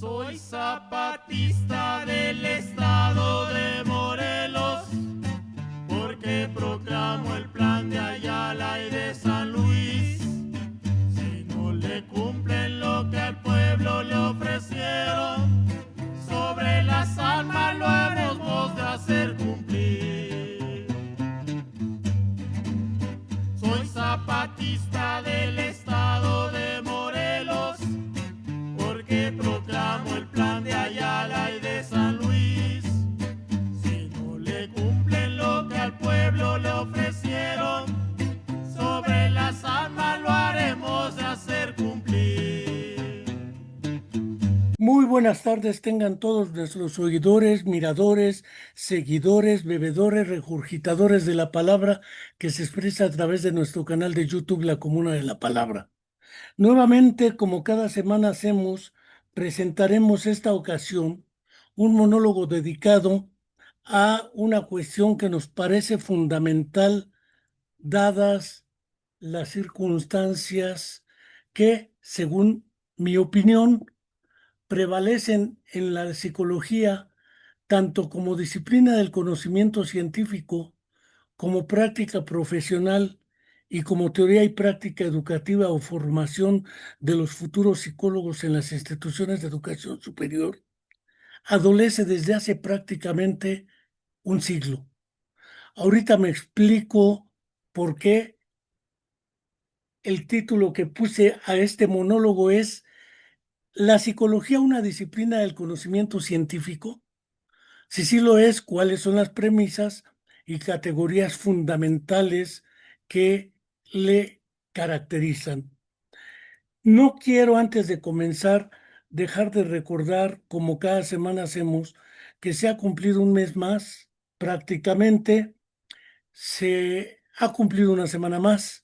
Soy zapatista del estado de Morelos, porque proclamo el plan de Ayala y de San Luis. Si no le cumplen lo que al pueblo le ofrecieron, sobre las armas lo haremos de hacer cumplir. Soy zapatista del estado de Morelos, porque proclamo el plan de Ayala y de San Luis. Si no le cumplen lo que al pueblo le ofrecieron, sobre las armas lo haremos de hacer cumplir. Muy buenas tardes tengan todos nuestros oidores, miradores, seguidores, bebedores, regurgitadores de la palabra que se expresa a través de nuestro canal de YouTube La Comuna de la Palabra. Nuevamente, como cada semana hacemos, presentaremos esta ocasión un monólogo dedicado a una cuestión que nos parece fundamental dadas las circunstancias que, según mi opinión, prevalecen en la psicología tanto como disciplina del conocimiento científico, como práctica profesional y como teoría y práctica educativa o formación de los futuros psicólogos en las instituciones de educación superior, adolece desde hace prácticamente un siglo. Ahorita me explico por qué el título que puse a este monólogo es ¿La psicología una disciplina del conocimiento científico? Si sí lo es, ¿cuáles son las premisas y categorías fundamentales que le caracterizan? No quiero, antes de comenzar, dejar de recordar, como cada semana hacemos, que se ha cumplido un mes más, prácticamente se ha cumplido una semana más.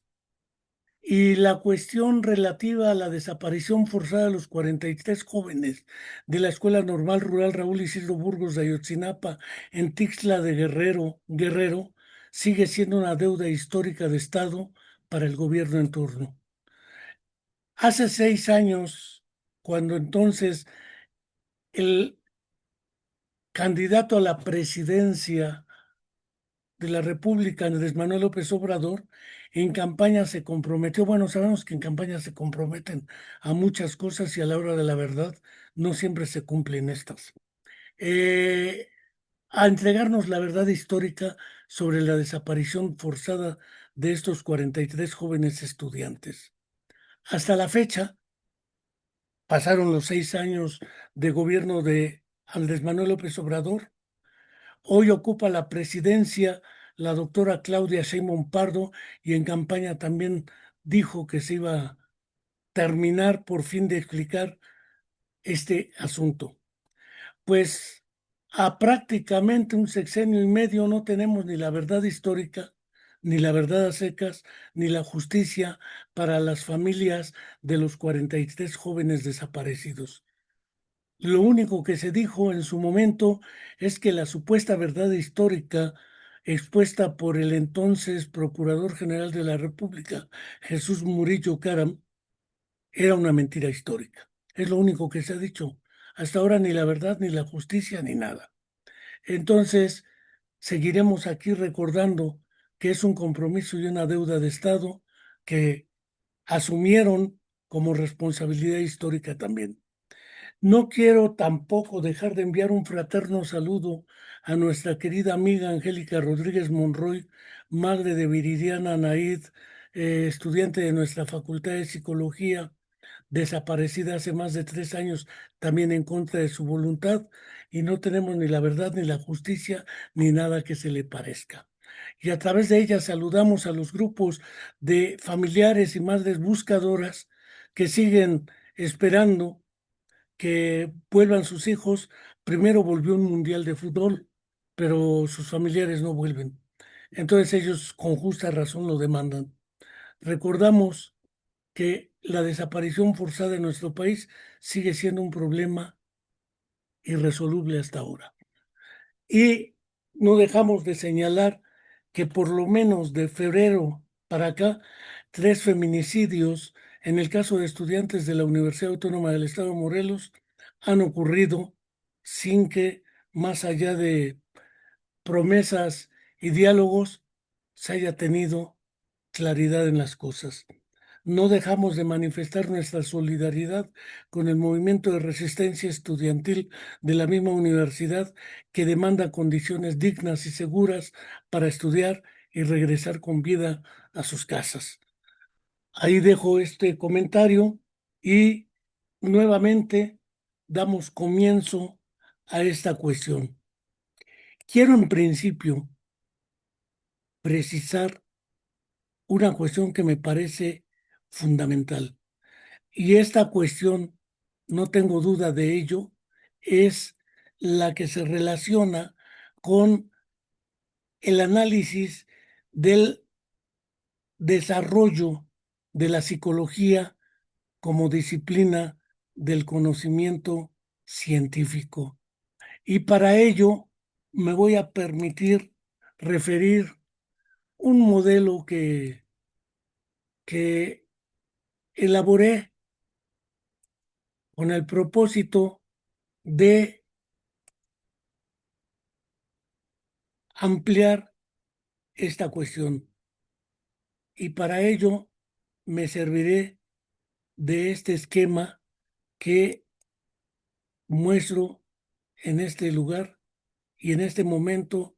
Y la cuestión relativa a la desaparición forzada de los 43 jóvenes de la Escuela Normal Rural Raúl Isidro Burgos de Ayotzinapa en Tixla de Guerrero, sigue siendo una deuda histórica de Estado para el gobierno en turno. Hace 6 años, cuando entonces el candidato a la presidencia de la República, Andrés Manuel López Obrador, en campaña se comprometió, bueno, sabemos que en campaña se comprometen a muchas cosas y a la hora de la verdad no siempre se cumplen estas, a entregarnos la verdad histórica sobre la desaparición forzada de estos 43 jóvenes estudiantes. Hasta la fecha, pasaron los 6 años de gobierno de Andrés Manuel López Obrador. Hoy ocupa la presidencia la doctora Claudia Sheinbaum Pardo y en campaña también dijo que se iba a terminar por fin de explicar este asunto. Pues a prácticamente un sexenio y medio no tenemos ni la verdad histórica, ni la verdad a secas, ni la justicia para las familias de los 43 jóvenes desaparecidos. Lo único que se dijo en su momento es que la supuesta verdad histórica expuesta por el entonces Procurador General de la República, Jesús Murillo Caram, era una mentira histórica. Es lo único que se ha dicho. Hasta ahora ni la verdad, ni la justicia, ni nada. Entonces, seguiremos aquí recordando que es un compromiso y una deuda de Estado que asumieron como responsabilidad histórica también. No quiero tampoco dejar de enviar un fraterno saludo a nuestra querida amiga Angélica Rodríguez Monroy, madre de Viridiana Naid, estudiante de nuestra Facultad de Psicología, desaparecida hace más de 3 años, también en contra de su voluntad, y no tenemos ni la verdad, ni la justicia, ni nada que se le parezca. Y a través de ella saludamos a los grupos de familiares y madres buscadoras que siguen esperando que vuelvan sus hijos. Primero volvió un mundial de fútbol, pero sus familiares no vuelven. Entonces ellos con justa razón lo demandan. Recordamos que la desaparición forzada en nuestro país sigue siendo un problema irresoluble hasta ahora. Y no dejamos de señalar que por lo menos de febrero para acá, 3 feminicidios en el caso de estudiantes de la Universidad Autónoma del Estado de Morelos, han ocurrido sin que, más allá de promesas y diálogos, se haya tenido claridad en las cosas. No dejamos de manifestar nuestra solidaridad con el movimiento de resistencia estudiantil de la misma universidad que demanda condiciones dignas y seguras para estudiar y regresar con vida a sus casas. Ahí dejo este comentario y nuevamente damos comienzo a esta cuestión. Quiero en principio precisar una cuestión que me parece fundamental. Y esta cuestión, no tengo duda de ello, es la que se relaciona con el análisis del desarrollo de la psicología como disciplina del conocimiento científico. Y para ello me voy a permitir referir un modelo que elaboré con el propósito de ampliar esta cuestión. Y para ello me serviré de este esquema que muestro en este lugar y en este momento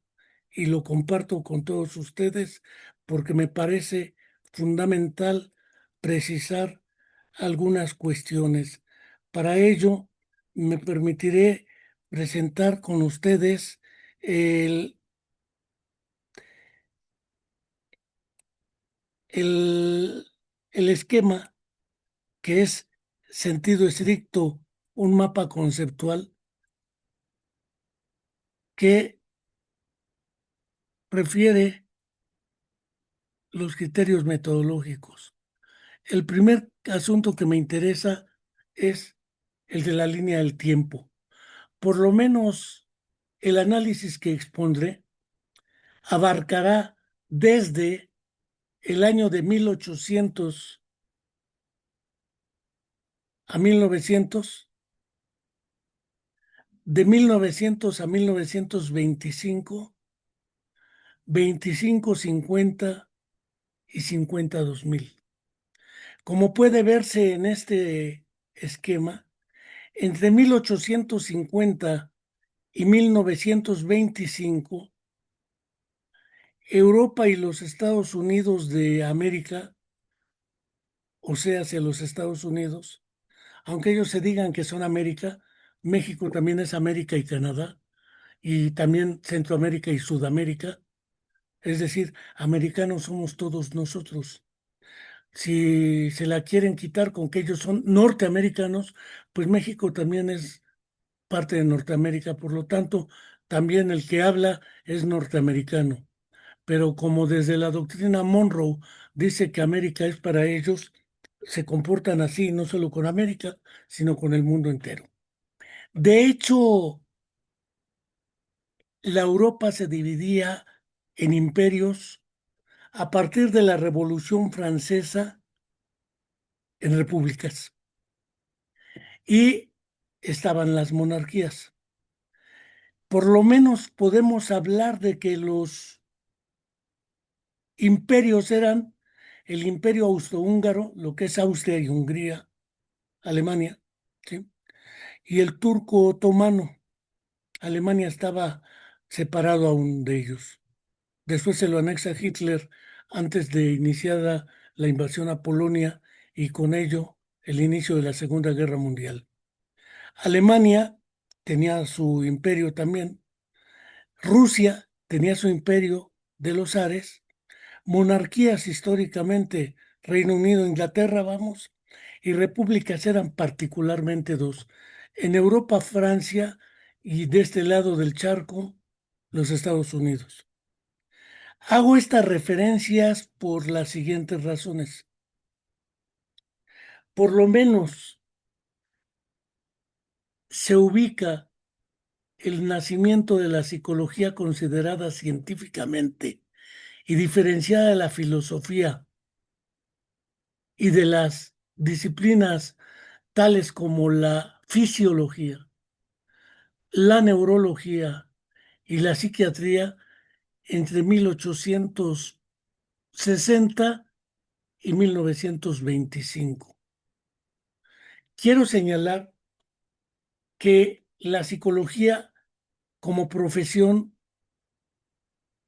y lo comparto con todos ustedes porque me parece fundamental precisar algunas cuestiones. Para ello me permitiré presentar con ustedes el, el, el esquema que es sentido estricto un mapa conceptual que refiere los criterios metodológicos. El primer asunto que me interesa es el de la línea del tiempo. Por lo menos el análisis que expondré abarcará desde el año de 1800 a 1900, de 1900 a 1925, 25, 50 y 50, 2000. Como puede verse en este esquema, entre 1850 y 1925, Europa y los Estados Unidos de América, o sea, hacia los Estados Unidos, aunque ellos se digan que son América, México también es América y Canadá, y también Centroamérica y Sudamérica, es decir, americanos somos todos nosotros. Si se la quieren quitar con que ellos son norteamericanos, pues México también es parte de Norteamérica, por lo tanto, también el que habla es norteamericano. Pero como desde la doctrina Monroe dice que América es para ellos, se comportan así no solo con América, sino con el mundo entero. De hecho, la Europa se dividía en imperios a partir de la Revolución Francesa en repúblicas y estaban las monarquías. Por lo menos podemos hablar de que los imperios eran el Imperio Austrohúngaro, lo que es Austria y Hungría, Alemania, ¿sí? Y el turco otomano. Alemania estaba separado aún de ellos. Después se lo anexa Hitler antes de iniciada la invasión a Polonia y con ello el inicio de la Segunda Guerra Mundial. Alemania tenía su imperio también. Rusia tenía su imperio de los zares. Monarquías históricamente, Reino Unido, Inglaterra, vamos, y repúblicas eran particularmente dos. En Europa, Francia y de este lado del charco, los Estados Unidos. Hago estas referencias por las siguientes razones. Por lo menos se ubica el nacimiento de la psicología considerada científicamente y diferenciada de la filosofía y de las disciplinas tales como la fisiología, la neurología y la psiquiatría entre 1860 y 1925. Quiero señalar que la psicología como profesión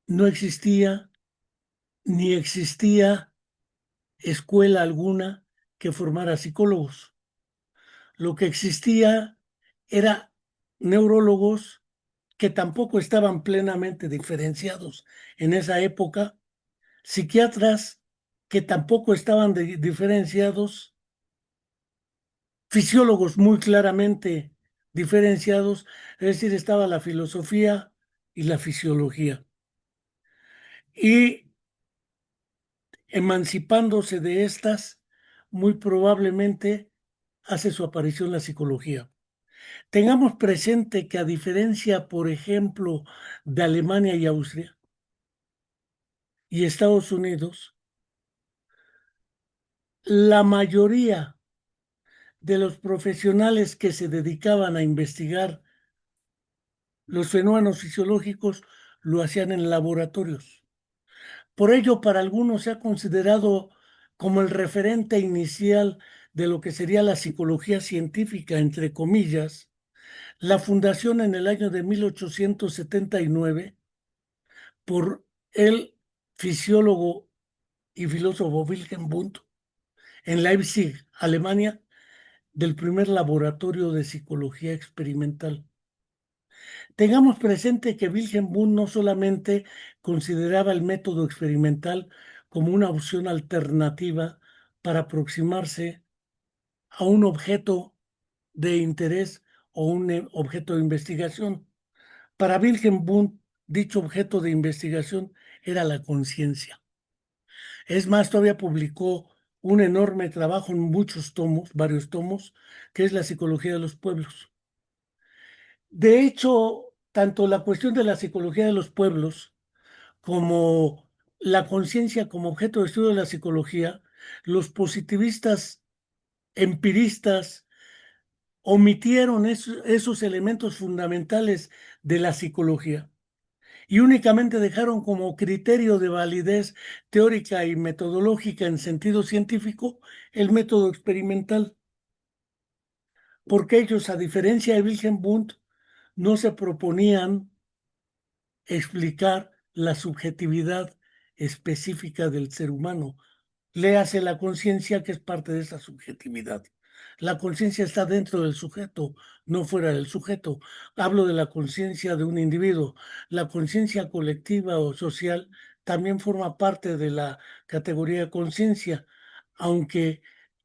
no existía ni existía escuela alguna que formara psicólogos. Lo que existía era neurólogos que tampoco estaban plenamente diferenciados en esa época, psiquiatras que tampoco estaban diferenciados, fisiólogos muy claramente diferenciados, es decir, estaba la filosofía y la fisiología. Y emancipándose de estas, muy probablemente hace su aparición la psicología. Tengamos presente que a diferencia, por ejemplo, de Alemania y Austria y Estados Unidos, la mayoría de los profesionales que se dedicaban a investigar los fenómenos fisiológicos lo hacían en laboratorios. Por ello, para algunos se ha considerado como el referente inicial de lo que sería la psicología científica, entre comillas, la fundación en el año de 1879 por el fisiólogo y filósofo Wilhelm Wundt en Leipzig, Alemania, del primer laboratorio de psicología experimental. Tengamos presente que Wilhelm Wundt no solamente consideraba el método experimental como una opción alternativa para aproximarse a un objeto de interés o un objeto de investigación. Para Wilhelm Wundt, dicho objeto de investigación era la conciencia. Es más, todavía publicó un enorme trabajo en muchos tomos, varios tomos, que es la psicología de los pueblos. De hecho, tanto la cuestión de la psicología de los pueblos como la conciencia como objeto de estudio de la psicología, los positivistas empiristas omitieron esos elementos fundamentales de la psicología y únicamente dejaron como criterio de validez teórica y metodológica en sentido científico el método experimental, porque ellos, a diferencia de Wilhelm Wundt, no se proponían explicar la subjetividad específica del ser humano. Léase la conciencia, que es parte de esa subjetividad. La conciencia está dentro del sujeto, no fuera del sujeto. Hablo de la conciencia de un individuo. La conciencia colectiva o social también forma parte de la categoría de conciencia, aunque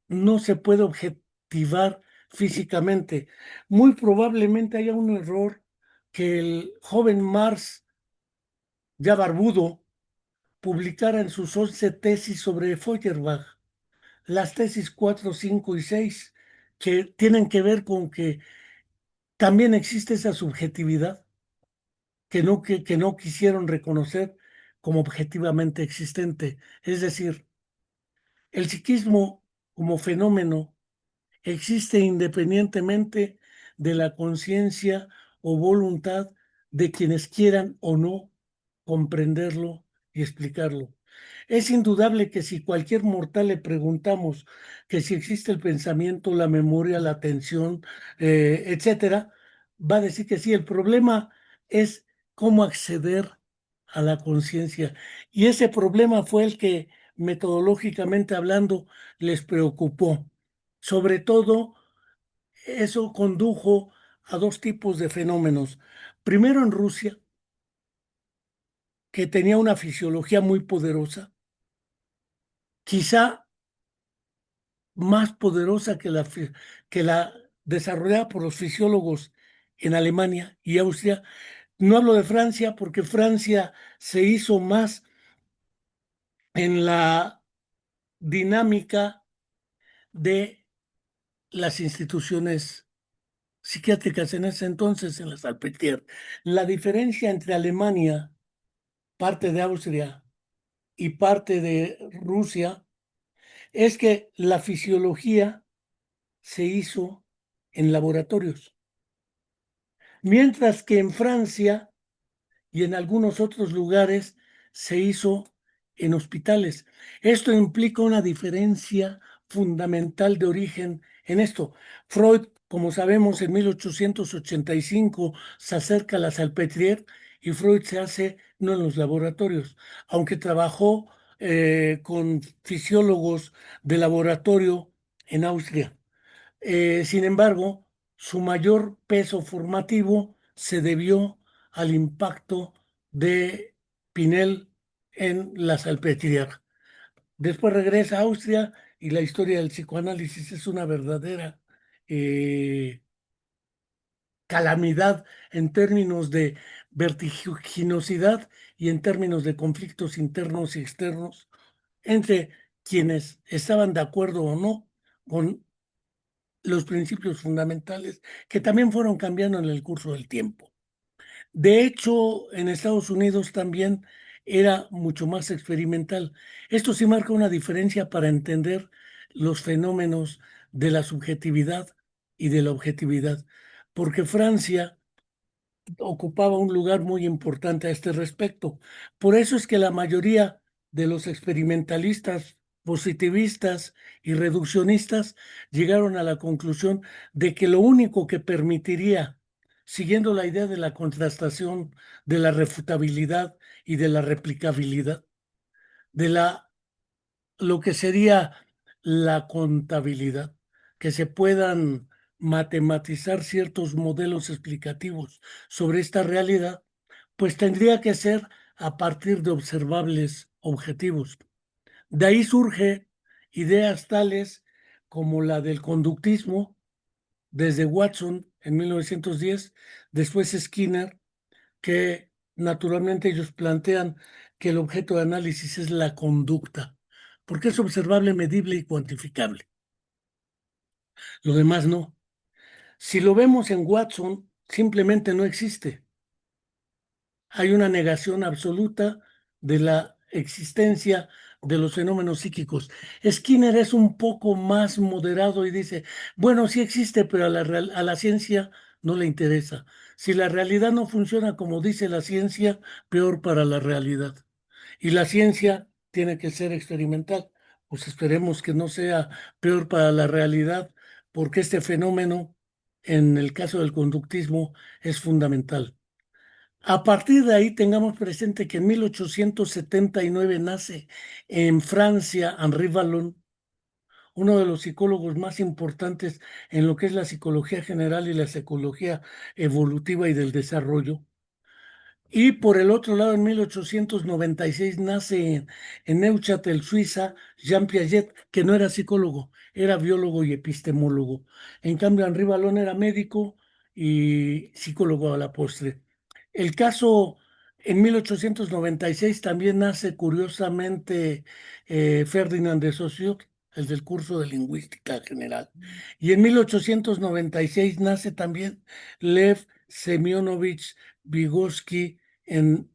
no se puede objetivar físicamente. Muy probablemente haya un error que el joven Marx, ya barbudo, publicara en sus 11 tesis sobre Feuerbach, las tesis 4, 5 y 6, que tienen que ver con que también existe esa subjetividad que no quisieron reconocer como objetivamente existente. Es decir, el psiquismo como fenómeno existe independientemente de la conciencia o voluntad de quienes quieran o no comprenderlo y explicarlo. Es indudable que si cualquier mortal le preguntamos que si existe el pensamiento, la memoria, la atención, etcétera, va a decir que sí. El problema es cómo acceder a la conciencia. Y ese problema fue el que, metodológicamente hablando, les preocupó. Sobre todo, eso condujo a dos tipos de fenómenos. Primero, en Rusia, que tenía una fisiología muy poderosa, quizá más poderosa que la desarrollada por los fisiólogos en Alemania y Austria. No hablo de Francia porque Francia se hizo más en la dinámica de las instituciones psiquiátricas en ese entonces, en la Salpêtrière. La diferencia entre Alemania, parte de Austria y parte de Rusia es que la fisiología se hizo en laboratorios, mientras que en Francia y en algunos otros lugares se hizo en hospitales. Esto implica una diferencia fundamental de origen en esto. Freud, como sabemos, en 1885 se acerca a la Salpêtrière y Freud se hace no en los laboratorios, aunque trabajó con fisiólogos de laboratorio en Austria. Sin embargo, su mayor peso formativo se debió al impacto de Pinel en la Salpêtrière. Después regresa a Austria y la historia del psicoanálisis es una verdadera eh, calamidad en términos de vertiginosidad y en términos de conflictos internos y externos entre quienes estaban de acuerdo o no con los principios fundamentales que también fueron cambiando en el curso del tiempo. De hecho, en Estados Unidos también era mucho más experimental. Esto sí marca una diferencia para entender los fenómenos de la subjetividad y de la objetividad, porque Francia ocupaba un lugar muy importante a este respecto. Por eso es que la mayoría de los experimentalistas positivistas y reduccionistas llegaron a la conclusión de que lo único que permitiría, siguiendo la idea de la contrastación, de la refutabilidad y de la replicabilidad, de lo que sería la contabilidad, que se puedan matematizar ciertos modelos explicativos sobre esta realidad, pues tendría que ser a partir de observables objetivos. De ahí surge ideas tales como la del conductismo, desde Watson en 1910, después Skinner, que naturalmente ellos plantean que el objeto de análisis es la conducta, porque es observable, medible y cuantificable. Lo demás no. Si lo vemos en Watson, simplemente no existe. Hay una negación absoluta de la existencia de los fenómenos psíquicos. Skinner es un poco más moderado y dice, bueno, sí existe, pero a la ciencia no le interesa. Si la realidad no funciona como dice la ciencia, peor para la realidad. Y la ciencia tiene que ser experimental. Pues esperemos que no sea peor para la realidad, porque este fenómeno, en el caso del conductismo, es fundamental. A partir de ahí tengamos presente que en 1879 nace en Francia Henri Vallon, uno de los psicólogos más importantes en lo que es la psicología general y la psicología evolutiva y del desarrollo. Y por el otro lado, en 1896 nace en Neuchâtel, Suiza, Jean Piaget, que no era psicólogo, era biólogo y epistemólogo. En cambio, Henri Vallon era médico y psicólogo a la postre. El caso, en 1896 también nace curiosamente Ferdinand de Saussure, el del curso de lingüística general. Y en 1896 nace también Lev Semyonovich Vygotsky en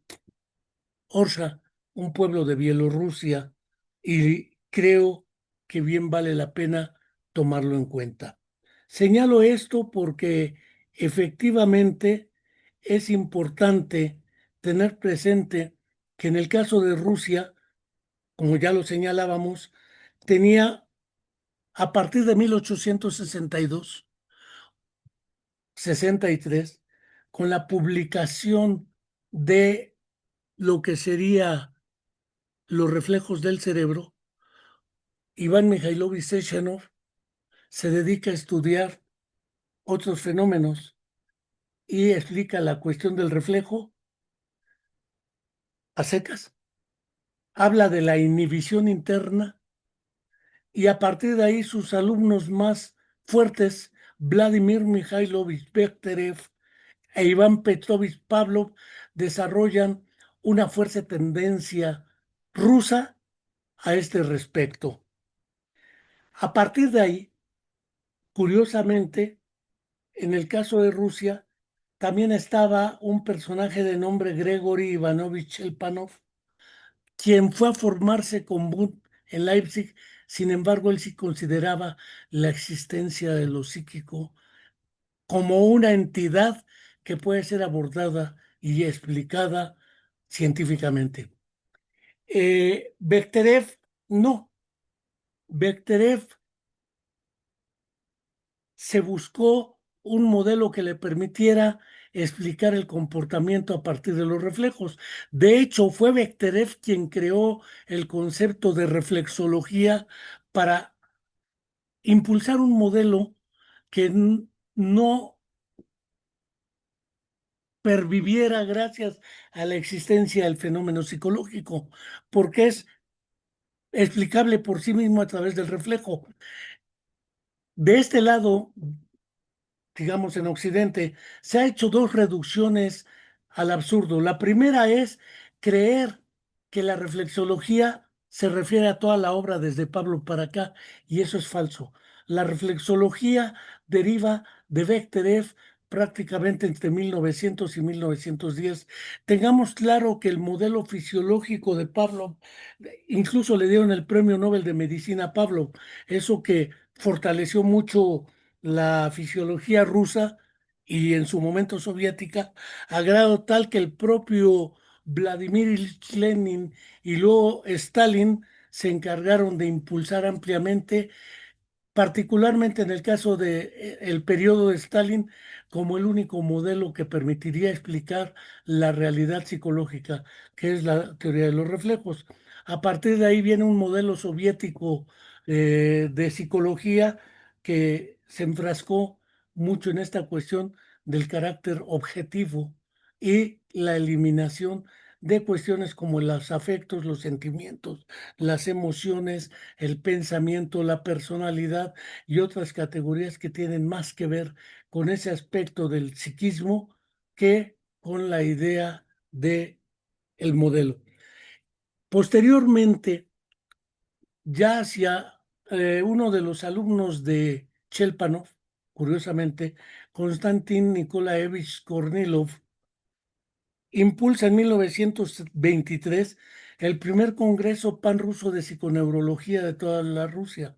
Orsha, un pueblo de Bielorrusia, y creo que bien vale la pena tomarlo en cuenta. Señalo esto porque efectivamente es importante tener presente que en el caso de Rusia, como ya lo señalábamos, tenía a partir de 1862, 63, con la publicación de lo que sería los reflejos del cerebro, Iván Mikhailovich Sechenov se dedica a estudiar otros fenómenos y explica la cuestión del reflejo a secas. Habla de la inhibición interna y a partir de ahí sus alumnos más fuertes, Vladimir Mikhailovich Bekhterev e Iván Petrovich Pavlov, desarrollan una fuerte tendencia rusa a este respecto. A partir de ahí, curiosamente, en el caso de Rusia, también estaba un personaje de nombre Gregory Ivanovich Elpanov, quien fue a formarse con Wundt en Leipzig. Sin embargo, él sí consideraba la existencia de lo psíquico como una entidad que puede ser abordada y explicada científicamente. Bechterev, no. Bechterev se buscó un modelo que le permitiera explicar el comportamiento a partir de los reflejos. De hecho, fue Bechterev quien creó el concepto de reflexología para impulsar un modelo que no perviviera gracias a la existencia del fenómeno psicológico, porque es explicable por sí mismo a través del reflejo. De este lado, digamos en Occidente, se ha hecho dos reducciones al absurdo. La primera es creer que la reflexología se refiere a toda la obra desde Pablo para acá, y eso es falso. La reflexología deriva de Bechterev prácticamente entre 1900 y 1910. Tengamos claro que el modelo fisiológico de Pavlov, incluso le dieron el Premio Nobel de Medicina a Pavlov, eso que fortaleció mucho la fisiología rusa y en su momento soviética, a grado tal que el propio Vladimir Ilich Lenin y luego Stalin se encargaron de impulsar ampliamente, particularmente en el caso de el periodo de Stalin, como el único modelo que permitiría explicar la realidad psicológica, que es la teoría de los reflejos. A partir de ahí viene un modelo soviético de psicología que se enfrascó mucho en esta cuestión del carácter objetivo y la eliminación de cuestiones como los afectos, los sentimientos, las emociones, el pensamiento, la personalidad y otras categorías que tienen más que ver con ese aspecto del psiquismo que con la idea de el modelo. Posteriormente, ya hacia uno de los alumnos de Chelpanov, curiosamente, Konstantin Nikolaevich Kornilov, impulsa en 1923 el primer congreso panruso de psiconeurología de toda la Rusia.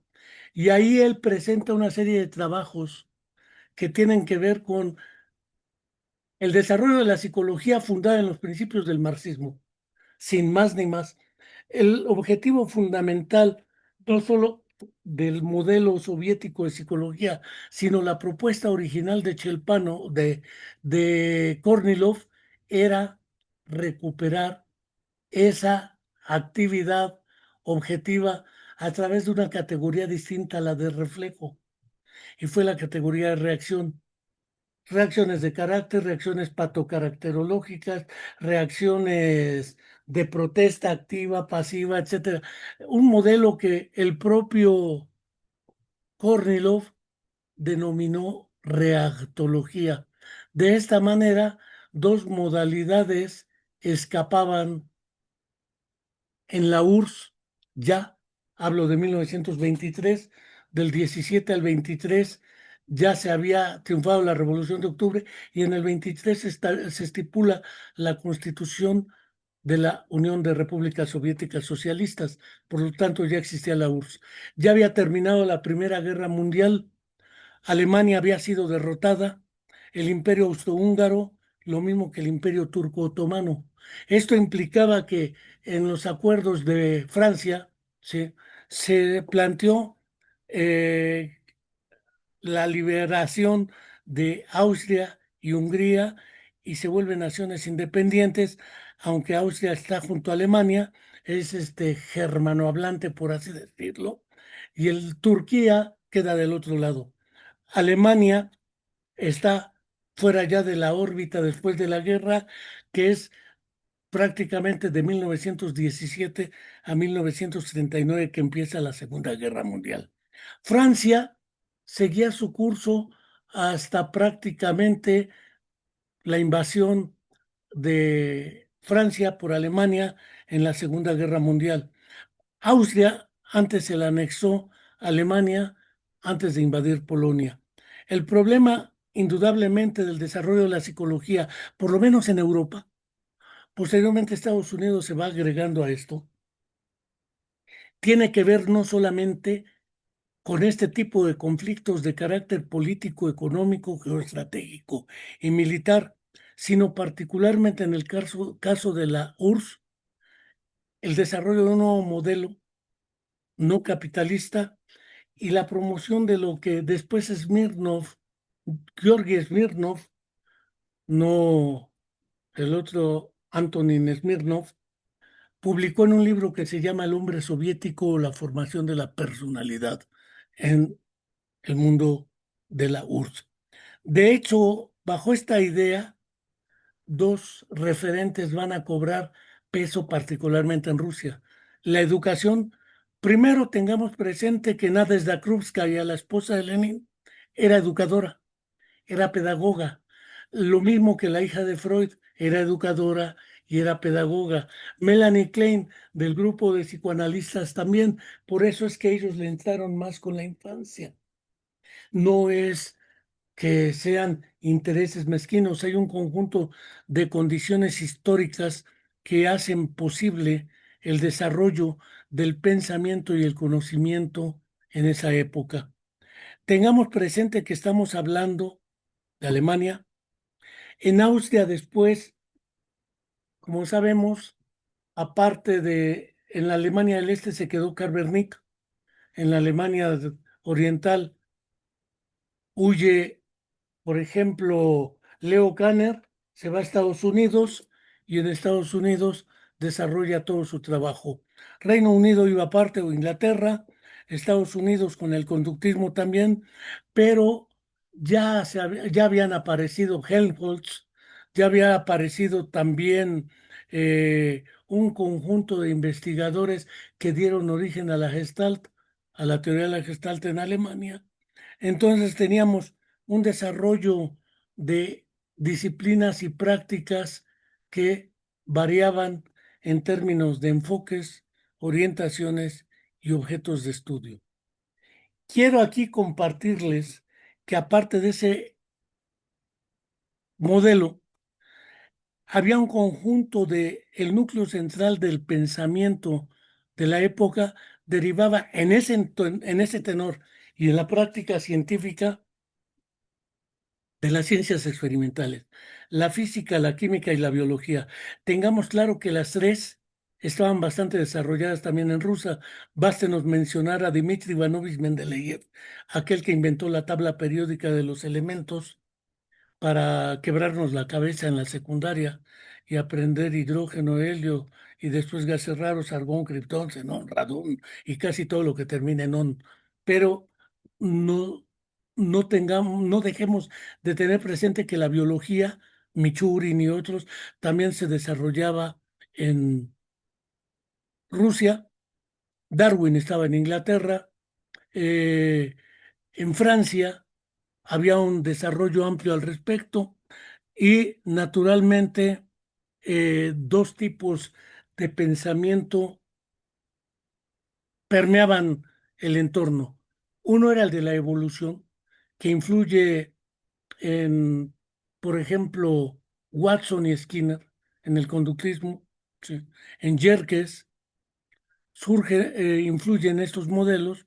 Y ahí él presenta una serie de trabajos que tienen que ver con el desarrollo de la psicología fundada en los principios del marxismo, sin más ni más. El objetivo fundamental, no solo del modelo soviético de psicología, sino la propuesta original de Chelpano, de Kornilov, era recuperar esa actividad objetiva a través de una categoría distinta a la de reflejo, y fue la categoría de reacción. Reacciones de carácter, reacciones patocaracterológicas, reacciones de protesta activa, pasiva, etcétera. Un modelo que el propio Kornilov denominó reactología. De esta manera, dos modalidades escapaban en la URSS, ya hablo de 1923, del 17 al 23 ya se había triunfado la Revolución de Octubre, y en el 23 se estipula la Constitución de la Unión de Repúblicas Soviéticas Socialistas. Por lo tanto, ya existía la URSS. Ya había terminado la Primera Guerra Mundial. Alemania había sido derrotada, el Imperio Austrohúngaro, lo mismo que el Imperio Turco Otomano. Esto implicaba que en los acuerdos de Francia, ¿sí?, se planteó eh, la liberación de Austria y Hungría, y se vuelven naciones independientes, aunque Austria está junto a Alemania, es germanohablante, por así decirlo, y el Turquía queda del otro lado. Alemania está fuera ya de la órbita después de la guerra, que es prácticamente de 1917 a 1939 que empieza la Segunda Guerra Mundial. Francia seguía su curso hasta prácticamente la invasión de Francia por Alemania en la Segunda Guerra Mundial. Austria antes se la anexó a Alemania antes de invadir Polonia. El problema, indudablemente, del desarrollo de la psicología, por lo menos en Europa, posteriormente Estados Unidos se va agregando a esto, tiene que ver no solamente con este tipo de conflictos de carácter político, económico, geoestratégico y militar, sino particularmente en el caso de la URSS, el desarrollo de un nuevo modelo no capitalista y la promoción de lo que después Georgi Smirnov, no el otro Antonin Smirnov, publicó en un libro que se llama El hombre soviético o la formación de la personalidad en el mundo de la URSS. De hecho, bajo esta idea, dos referentes van a cobrar peso particularmente en Rusia. La educación, primero tengamos presente que Nadezhda Krupskaya, la esposa de Lenin, era educadora, era pedagoga, lo mismo que la hija de Freud, era educadora y era pedagoga. Melanie Klein, del grupo de psicoanalistas también, por eso es que ellos le entraron más con la infancia. No es que sean intereses mezquinos, hay un conjunto de condiciones históricas que hacen posible el desarrollo del pensamiento y el conocimiento en esa época. Tengamos presente que estamos hablando de Alemania. En Austria después, como sabemos, aparte de en la Alemania del Este se quedó Carvernick, en la Alemania Oriental huye. Por ejemplo, Leo Kanner se va a Estados Unidos y en Estados Unidos desarrolla todo su trabajo. Reino Unido iba aparte o Inglaterra, Estados Unidos con el conductismo también, pero ya habían aparecido Helmholtz, ya había aparecido también un conjunto de investigadores que dieron origen a la Gestalt, a la teoría de la Gestalt en Alemania. Entonces teníamos un desarrollo de disciplinas y prácticas que variaban en términos de enfoques, orientaciones y objetos de estudio. Quiero aquí compartirles que aparte de ese modelo, había un conjunto el núcleo central del pensamiento de la época derivaba en ese tenor y en la práctica científica de las ciencias experimentales, la física, la química y la biología. Tengamos claro que las tres estaban bastante desarrolladas también en Rusia. Bástenos mencionar a Dmitri Ivanovich Mendeleev, aquel que inventó la tabla periódica de los elementos para quebrarnos la cabeza en la secundaria y aprender hidrógeno, helio y después gases raros, argón, criptón, xenón, radón y casi todo lo que termine en on. Pero no, no dejemos de tener presente que la biología, Michurin y otros, también se desarrollaba en Rusia. Darwin estaba en Inglaterra, eh, en Francia había un desarrollo amplio al respecto y naturalmente dos tipos de pensamiento permeaban el entorno. Uno era el de la evolución, que influye en, por ejemplo, Watson y Skinner, en el conductismo, sí, en Yerkes, influye en estos modelos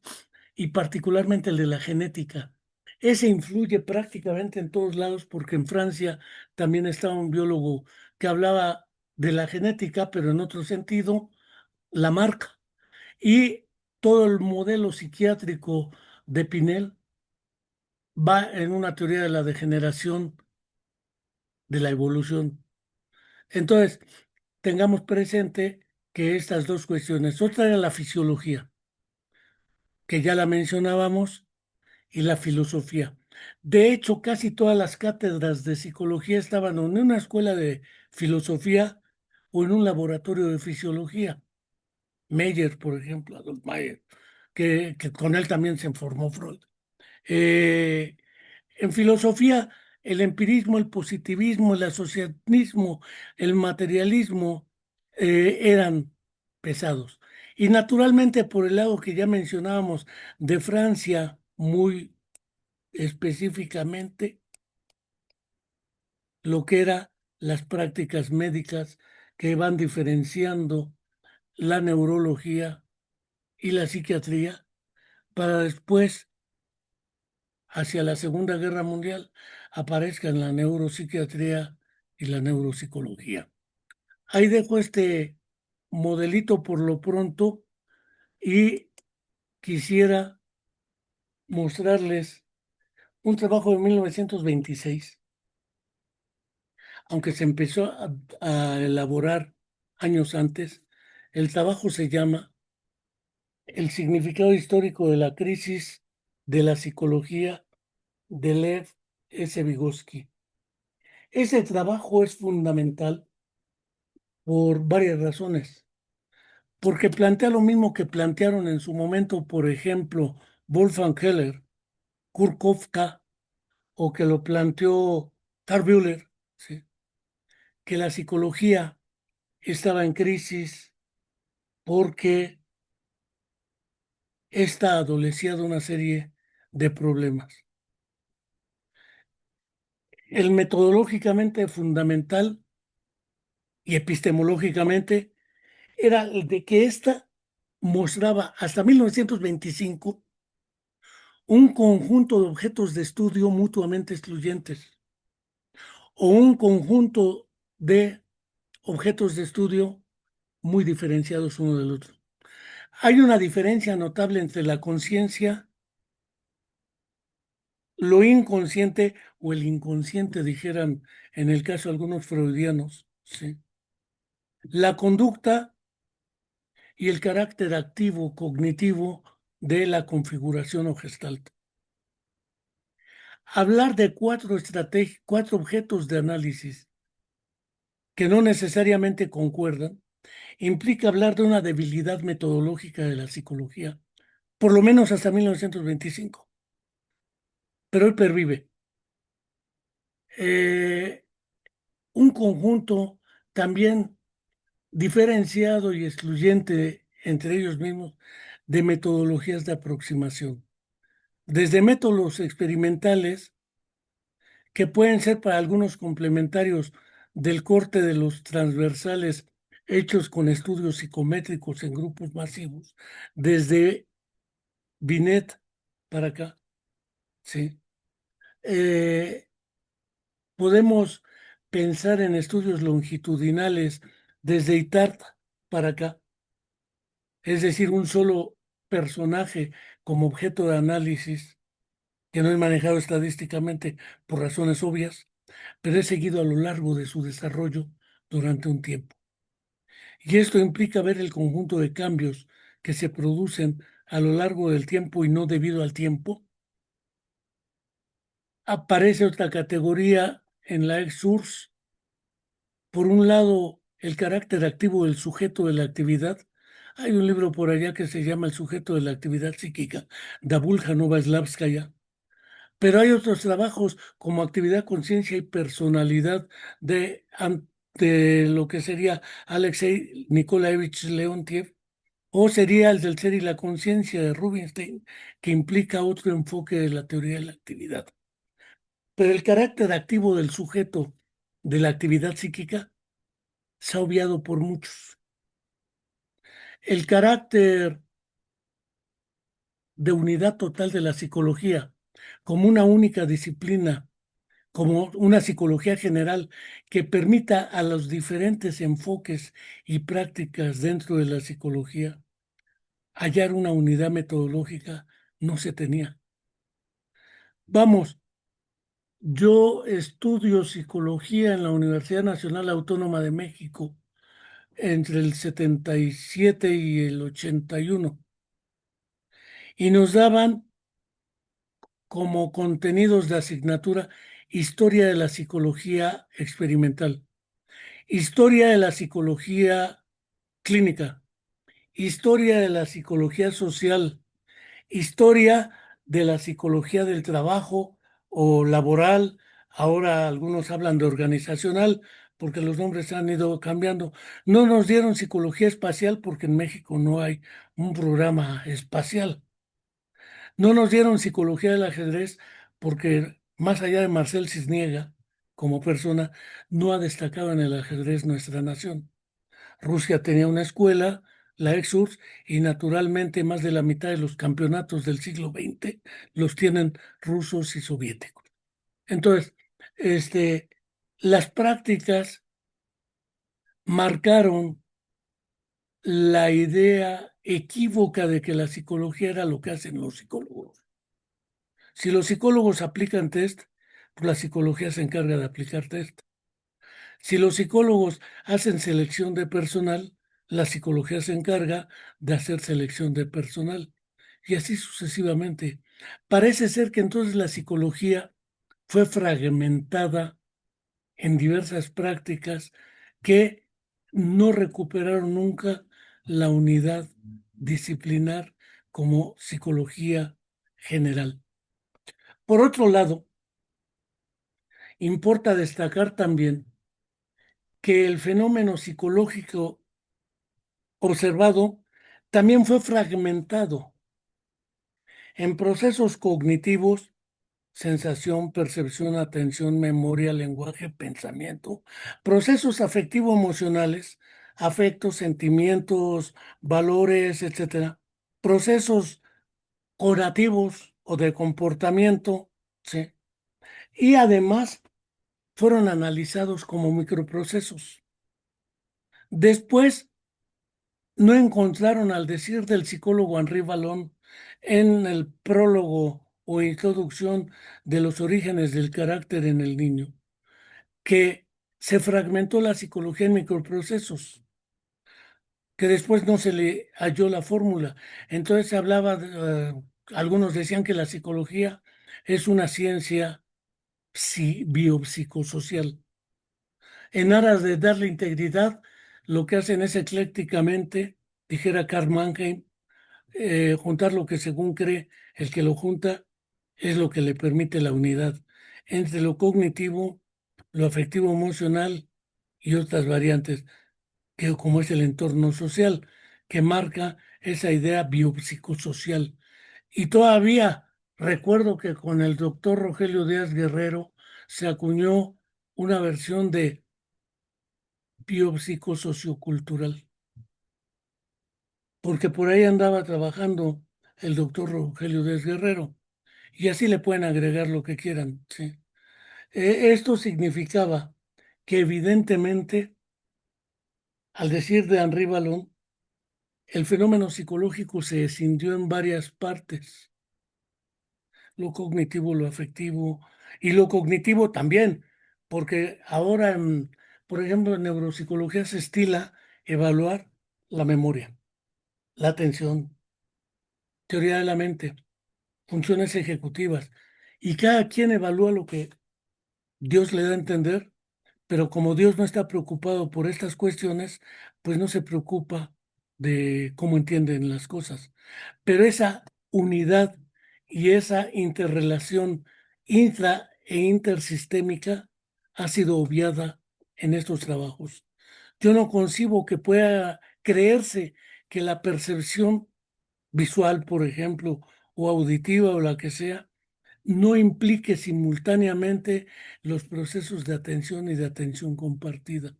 y particularmente el de la genética. Ese influye prácticamente en todos lados porque en Francia también estaba un biólogo que hablaba de la genética, pero en otro sentido, Lamarck. Y todo el modelo psiquiátrico de Pinel va en una teoría de la degeneración de la evolución. Entonces, tengamos presente que estas dos cuestiones, otra era la fisiología, que ya la mencionábamos, y la filosofía. De hecho, casi todas las cátedras de psicología estaban en una escuela de filosofía o en un laboratorio de fisiología. Meyer, por ejemplo, Adolf Meyer, que con él también se formó Freud. Eh, en filosofía, el empirismo, el positivismo, el asociacionismo, el materialismo eran pesados. Y naturalmente, por el lado que ya mencionábamos de Francia, muy específicamente lo que eran las prácticas médicas que van diferenciando la neurología y la psiquiatría para después, hacia la Segunda Guerra Mundial, aparezcan la neuropsiquiatría y la neuropsicología. Ahí dejo este modelito por lo pronto y quisiera mostrarles un trabajo de 1926, aunque se empezó a elaborar años antes. El trabajo se llama El significado histórico de la crisis de la psicología de Lev S. Vygotsky. Ese trabajo es fundamental por varias razones, porque plantea lo mismo que plantearon en su momento, por ejemplo, Wolfgang Heller, Kurt Kofka, o que lo planteó Karl Bühler, ¿sí? Que la psicología estaba en crisis porque ésta adolecía de una serie de problemas. El metodológicamente fundamental y epistemológicamente era el de que ésta mostraba hasta 1925 un conjunto de objetos de estudio mutuamente excluyentes o un conjunto de objetos de estudio muy diferenciados uno del otro. Hay una diferencia notable entre la conciencia, lo inconsciente o el inconsciente, dijeran en el caso de algunos freudianos, ¿sí? La conducta y el carácter activo cognitivo de la configuración o gestalt. Hablar de cuatro objetos de análisis que no necesariamente concuerdan implica hablar de una debilidad metodológica de la psicología, por lo menos hasta 1925, pero hoy pervive. Eh, un conjunto también diferenciado y excluyente entre ellos mismos de metodologías de aproximación, desde métodos experimentales que pueden ser para algunos complementarios del corte de los transversales hechos con estudios psicométricos en grupos masivos, desde Binet para acá, ¿sí? Eh, Podemos pensar en estudios longitudinales desde Itard para acá, es decir, un solo personaje como objeto de análisis que no es manejado estadísticamente por razones obvias, pero es seguido a lo largo de su desarrollo durante un tiempo. Y esto implica ver el conjunto de cambios que se producen a lo largo del tiempo y no debido al tiempo. Aparece otra categoría en la ex-source. Por un lado, el carácter activo del sujeto de la actividad. Hay un libro por allá que se llama El sujeto de la actividad psíquica, de Buljanova Slavskaya. Pero hay otros trabajos como actividad, conciencia y personalidad de lo que sería Alexei Nikolaevich Leontiev, o sería el del ser y la conciencia de Rubinstein, que implica otro enfoque de la teoría de la actividad. Pero el carácter activo del sujeto de la actividad psíquica se ha obviado por muchos. El carácter de unidad total de la psicología como una única disciplina, como una psicología general que permita a los diferentes enfoques y prácticas dentro de la psicología hallar una unidad metodológica, no se tenía. Vamos, yo estudio psicología en la Universidad Nacional Autónoma de México entre el 77 y el 81 y nos daban como contenidos de asignatura historia de la psicología experimental, historia de la psicología clínica, historia de la psicología social, historia de la psicología del trabajo o laboral. Ahora algunos hablan de organizacional porque los nombres han ido cambiando. No nos dieron psicología espacial porque en México no hay un programa espacial. No nos dieron psicología del ajedrez porque más allá de Marcel Cisniega como persona, no ha destacado en el ajedrez nuestra nación. Rusia tenía una escuela, la ex-URSS, y naturalmente más de la mitad de los campeonatos del siglo XX los tienen rusos y soviéticos. Entonces, las prácticas marcaron la idea equívoca de que la psicología era lo que hacen los psicólogos. Si los psicólogos aplican test, pues la psicología se encarga de aplicar test. Si los psicólogos hacen selección de personal, la psicología se encarga de hacer selección de personal. Y así sucesivamente. Parece ser que entonces la psicología fue fragmentada en diversas prácticas que no recuperaron nunca la unidad disciplinar como psicología general. Por otro lado, importa destacar también que el fenómeno psicológico observado también fue fragmentado en procesos cognitivos: sensación, percepción, atención, memoria, lenguaje, pensamiento; procesos afectivo-emocionales, afectos, sentimientos, valores, etcétera; procesos orativos o de comportamiento, ¿sí? Y además fueron analizados como microprocesos. Después no encontraron, al decir del psicólogo Henri Vallon en el prólogo o introducción de los orígenes del carácter en el niño, que se fragmentó la psicología en microprocesos, que después no se le halló la fórmula. Entonces se hablaba, algunos decían que la psicología es una ciencia biopsicosocial. En aras de darle integridad, lo que hacen es eclécticamente, dijera Karl Mannheim, juntar lo que según cree el que lo junta es lo que le permite la unidad entre lo cognitivo, lo afectivo emocional y otras variantes, que como es el entorno social, que marca esa idea biopsicosocial. Y todavía recuerdo que con el doctor Rogelio Díaz Guerrero se acuñó una versión de biopsicosociocultural, porque por ahí andaba trabajando el doctor Rogelio Díaz Guerrero, y así le pueden agregar lo que quieran, ¿sí? Esto significaba que evidentemente, al decir de Henri Vallon, el fenómeno psicológico se escindió en varias partes: lo cognitivo, lo afectivo, y lo cognitivo también, porque ahora, por ejemplo, en neuropsicología se estila evaluar la memoria, la atención, teoría de la mente, funciones ejecutivas, y cada quien evalúa lo que Dios le da a entender, pero como Dios no está preocupado por estas cuestiones, pues no se preocupa de cómo entienden las cosas. Pero esa unidad y esa interrelación intra e intersistémica ha sido obviada en estos trabajos. Yo no concibo que pueda creerse que la percepción visual, por ejemplo, o auditiva o la que sea, no implique simultáneamente los procesos de atención y de atención compartida,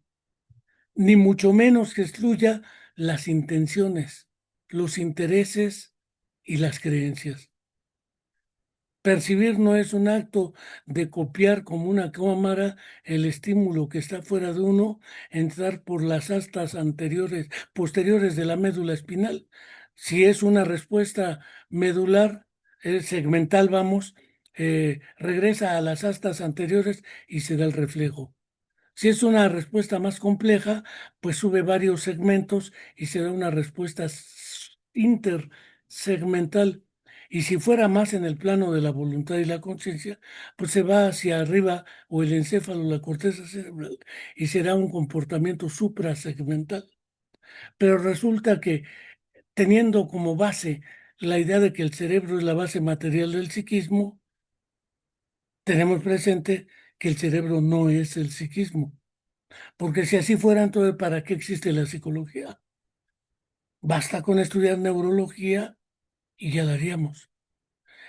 ni mucho menos que excluya las intenciones, los intereses y las creencias. Percibir no es un acto de copiar como una cámara el estímulo que está fuera de uno, entrar por las astas posteriores de la médula espinal. Si es una respuesta medular, segmental, vamos, regresa a las astas anteriores y se da el reflejo. Si es una respuesta más compleja, pues sube varios segmentos y se da una respuesta intersegmental. Y si fuera más en el plano de la voluntad y la conciencia, pues se va hacia arriba, o el encéfalo, la corteza cerebral, y será un comportamiento suprasegmental. Pero resulta que, teniendo como base la idea de que el cerebro es la base material del psiquismo, tenemos presente que el cerebro no es el psiquismo. Porque si así fuera, entonces, ¿para qué existe la psicología? Basta con estudiar neurología y ya daríamos.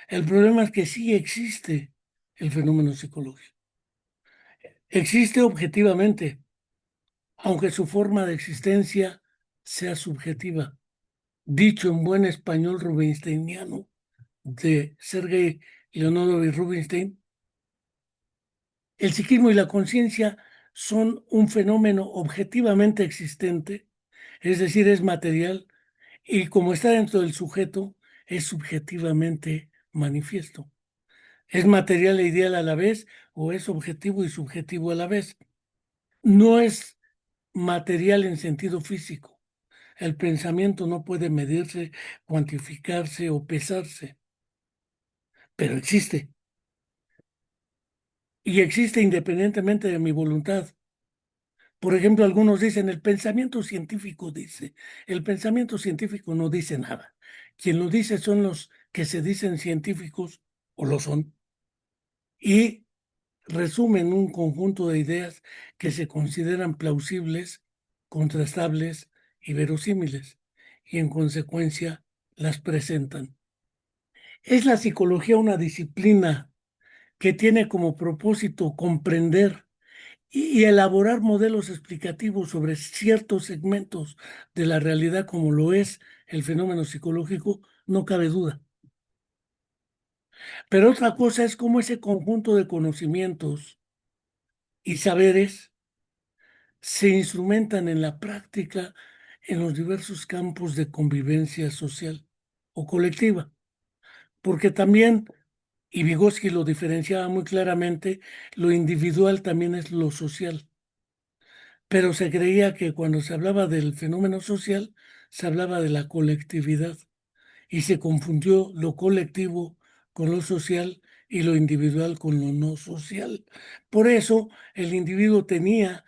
El problema es que sí existe el fenómeno psicológico. Existe objetivamente, aunque su forma de existencia sea subjetiva. dicho en buen español rubinsteiniano de Sergei Leonorovich Rubinstein, el psiquismo y la conciencia son un fenómeno objetivamente existente, es decir, es material, y como está dentro del sujeto, es subjetivamente manifiesto. Es material e ideal a la vez, o es objetivo y subjetivo a la vez. No es material en sentido físico. El pensamiento no puede medirse, cuantificarse o pesarse, pero existe. Y existe independientemente de mi voluntad. Por ejemplo, algunos dicen, el pensamiento científico dice, el pensamiento científico no dice nada. Quien lo dice son los que se dicen científicos o lo son. Y resumen un conjunto de ideas que se consideran plausibles, contrastables y verosímiles, y en consecuencia las presentan. ¿Es la psicología una disciplina que tiene como propósito comprender y elaborar modelos explicativos sobre ciertos segmentos de la realidad como lo es el fenómeno psicológico? No cabe duda. Pero otra cosa es cómo ese conjunto de conocimientos y saberes se instrumentan en la práctica en los diversos campos de convivencia social o colectiva, porque también, y Vygotsky lo diferenciaba muy claramente, lo individual también es lo social, pero se creía que cuando se hablaba del fenómeno social, se hablaba de la colectividad y se confundió lo colectivo con lo social y lo individual con lo no social. Por eso el individuo tenía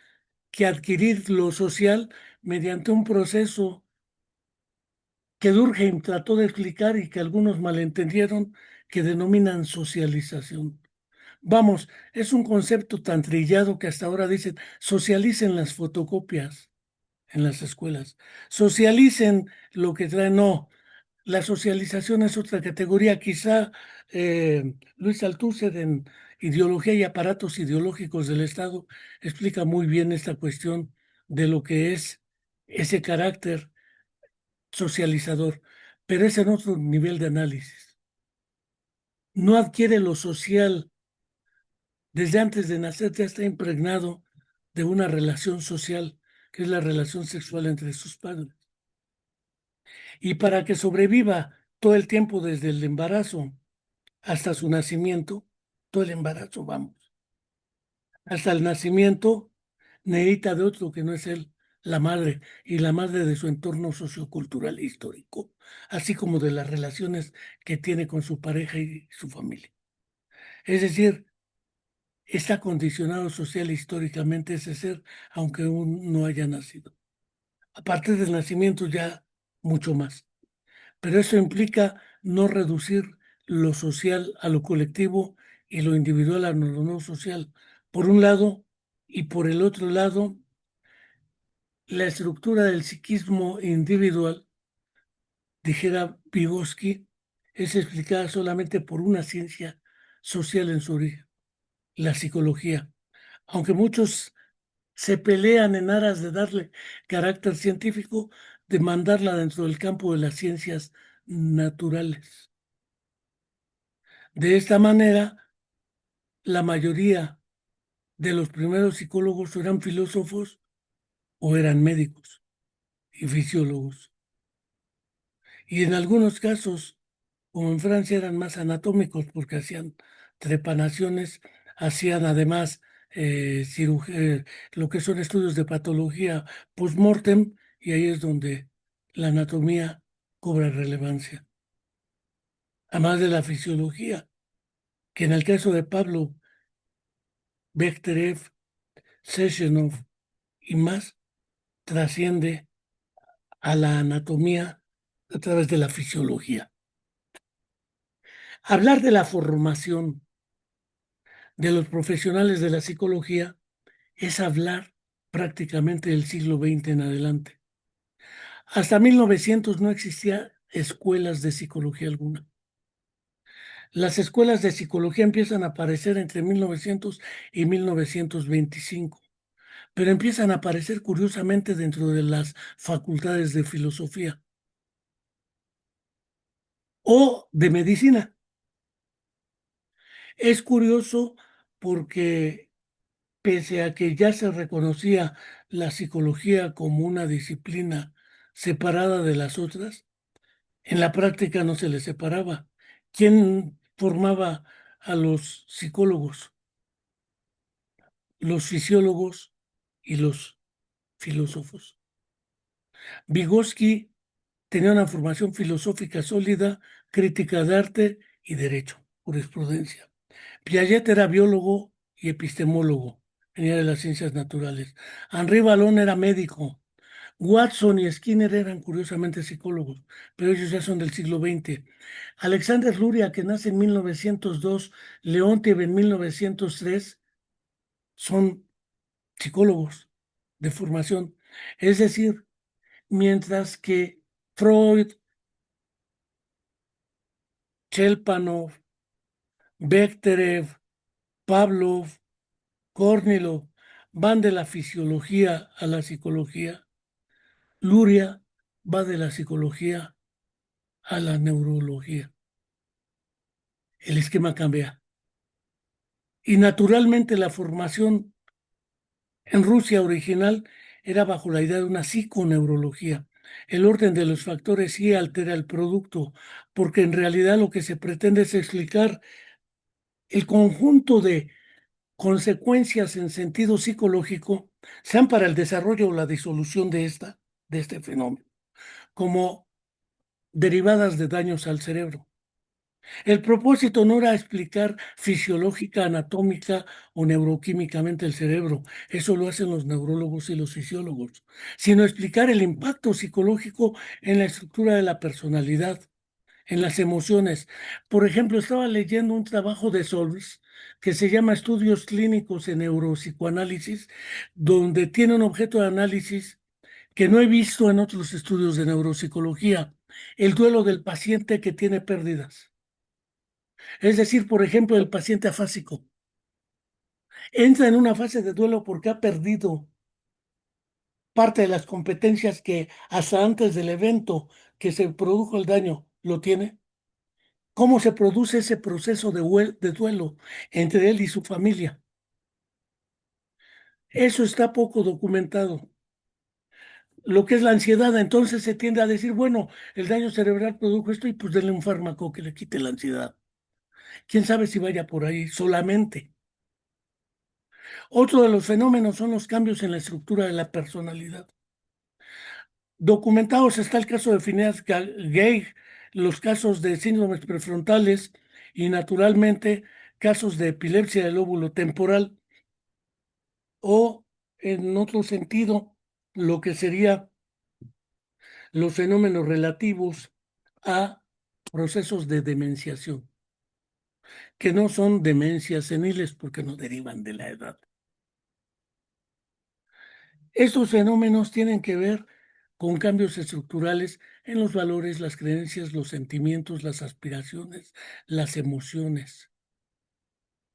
que adquirir lo social mediante un proceso que Durkheim trató de explicar y que algunos malentendieron, que denominan socialización. Vamos, es un concepto tan trillado que hasta ahora dicen, socialicen las fotocopias en las escuelas, socialicen lo que traen. No, la socialización es otra categoría. Quizá Luis Althusser en Ideología y aparatos ideológicos del Estado explica muy bien esta cuestión de lo que es ese carácter socializador, pero es en otro nivel de análisis. No adquiere lo social, desde antes de nacer ya está impregnado de una relación social, que es la relación sexual entre sus padres. Y para que sobreviva todo el tiempo desde el embarazo hasta su nacimiento, todo el embarazo, vamos, hasta el nacimiento, necesita de otro que no es él, la madre, y la madre de su entorno sociocultural e histórico, así como de las relaciones que tiene con su pareja y su familia. Es decir, está condicionado social e históricamente ese ser, aunque aún no haya nacido. A partir del nacimiento ya mucho más. Pero eso implica no reducir lo social a lo colectivo y lo individual a lo no social, por un lado, y por el otro lado, la estructura del psiquismo individual, dijera Vygotsky, es explicada solamente por una ciencia social en su origen, la psicología. Aunque muchos se pelean en aras de darle carácter científico, de mandarla dentro del campo de las ciencias naturales. De esta manera, la mayoría de los primeros psicólogos eran filósofos o eran médicos y fisiólogos. Y en algunos casos, como en Francia, eran más anatómicos porque hacían trepanaciones, hacían además lo que son estudios de patología post-mortem, y ahí es donde la anatomía cobra relevancia. Además de la fisiología, que en el caso de Pablo Bekhterev, Sechenov y más, trasciende a la anatomía a través de la fisiología. Hablar de la formación de los profesionales de la psicología es hablar prácticamente del siglo XX en adelante. Hasta 1900 no existía escuelas de psicología alguna. Las escuelas de psicología empiezan a aparecer entre 1900 y 1925, pero empiezan a aparecer curiosamente dentro de las facultades de filosofía. o de medicina. Es curioso porque pese a que ya se reconocía la psicología como una disciplina separada de las otras, en la práctica no se les separaba. ¿Quién formaba a los psicólogos? Los fisiólogos y los filósofos. Vygotsky tenía una formación filosófica sólida, crítica de arte y derecho, jurisprudencia. Piaget era biólogo y epistemólogo, venía de las ciencias naturales. Henri Vallon era médico. Watson y Skinner eran curiosamente psicólogos, pero ellos ya son del siglo XX. Alexander Luria, que nace en 1902, Leontiev en 1903, son psicólogos de formación. Es decir, mientras que Freud, Chelpanov, Bekhterev, Pavlov, Kornilov van de la fisiología a la psicología, Luria va de la psicología a la neurología. El esquema cambia. Y naturalmente la formación en Rusia original era bajo la idea de una psiconeurología. El orden de los factores sí altera el producto, porque en realidad lo que se pretende es explicar el conjunto de consecuencias en sentido psicológico, sean para el desarrollo o la disolución de este fenómeno, como derivadas de daños al cerebro. El propósito no era explicar fisiológica, anatómica o neuroquímicamente el cerebro, eso lo hacen los neurólogos y los fisiólogos, sino explicar el impacto psicológico en la estructura de la personalidad, en las emociones. Por ejemplo, estaba leyendo un trabajo de Solms que se llama Estudios Clínicos en Neuropsicoanálisis, donde tiene un objeto de análisis que no he visto en otros estudios de neuropsicología, el duelo del paciente que tiene pérdidas. Es decir, por ejemplo, el paciente afásico entra en una fase de duelo porque ha perdido parte de las competencias que hasta antes del evento que se produjo el daño lo tiene. ¿Cómo se produce ese proceso de duelo entre él y su familia? Eso está poco documentado. Lo que es la ansiedad, entonces se tiende a decir, bueno, el daño cerebral produjo esto y pues denle un fármaco que le quite la ansiedad. ¿Quién sabe si vaya por ahí solamente? Otro de los fenómenos son los cambios en la estructura de la personalidad. Documentados está el caso de Phineas Gage, los casos de síndromes prefrontales y naturalmente casos de epilepsia del lóbulo temporal o en otro sentido lo que sería los fenómenos relativos a procesos de demenciación, que no son demencias seniles porque no derivan de la edad. Estos fenómenos tienen que ver con cambios estructurales en los valores, las creencias, los sentimientos, las aspiraciones, las emociones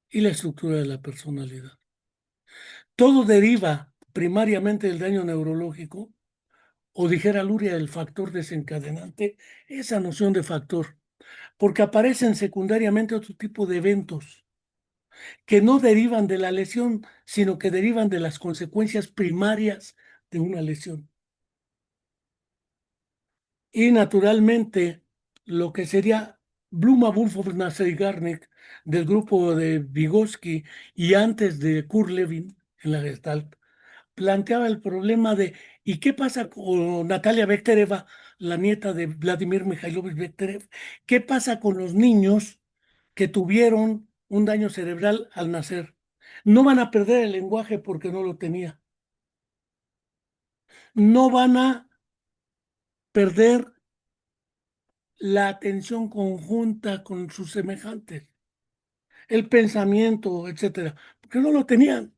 y la estructura de la personalidad. Todo deriva primariamente del daño neurológico, o dijera Luria, el factor desencadenante, esa noción de factor, porque aparecen secundariamente otro tipo de eventos que no derivan de la lesión, sino que derivan de las consecuencias primarias de una lesión. Y naturalmente, lo que sería Bluma, Bulhoff, Nassau-Garnick del grupo de Vygotsky y antes de Kurt Lewin en la Gestalt, planteaba el problema de ¿y qué pasa con Natalia Bektereva, la nieta de Vladimir Mikhailovich Bekhterev? ¿Qué pasa con los niños que tuvieron un daño cerebral al nacer? No van a perder el lenguaje porque no lo tenía. No van a perder la atención conjunta con sus semejantes, el pensamiento, etcétera, porque no lo tenían.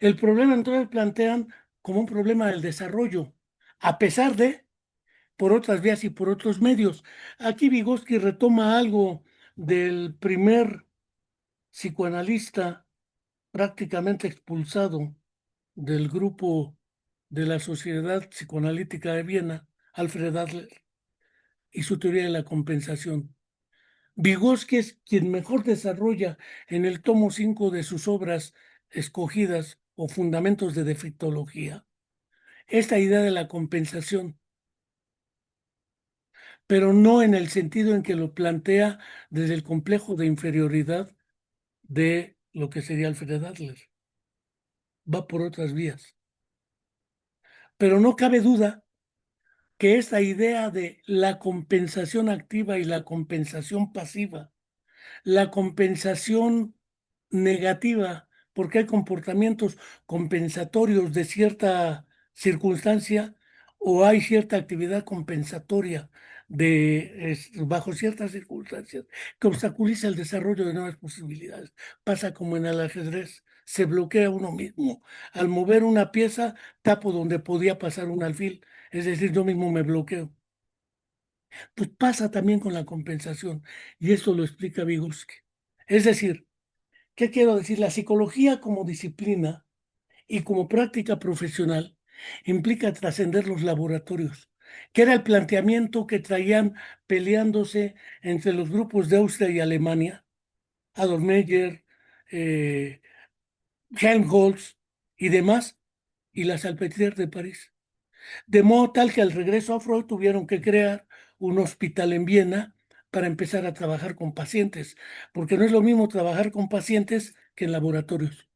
El problema entonces plantean como un problema del desarrollo, a pesar de por otras vías y por otros medios. Aquí Vygotsky retoma algo del primer psicoanalista prácticamente expulsado del grupo de la Sociedad Psicoanalítica de Viena, Alfred Adler, y su teoría de la compensación. Vygotsky es quien mejor desarrolla en el tomo 5 de sus obras escogidas o fundamentos de defectología esta idea de la compensación, pero no en el sentido en que lo plantea desde el complejo de inferioridad de lo que sería Alfred Adler. Va por otras vías. Pero no cabe duda que esta idea de la compensación activa y la compensación pasiva, la compensación negativa, porque hay comportamientos compensatorios de cierta circunstancia o hay cierta actividad compensatoria bajo ciertas circunstancias que obstaculiza el desarrollo de nuevas posibilidades. Pasa como en el ajedrez, se bloquea uno mismo. Al mover una pieza, tapo donde podía pasar un alfil, es decir, yo mismo me bloqueo. Pues pasa también con la compensación, y esto lo explica Vygotsky. Es decir, ¿qué quiero decir? La psicología como disciplina y como práctica profesional implica trascender los laboratorios, que era el planteamiento que traían peleándose entre los grupos de Austria y Alemania, Adolf Meyer, eh, Helmholtz y demás, y la Salpêtrière de París. De modo tal que al regreso a Freud tuvieron que crear un hospital en Viena para empezar a trabajar con pacientes, porque no es lo mismo trabajar con pacientes que en laboratorios.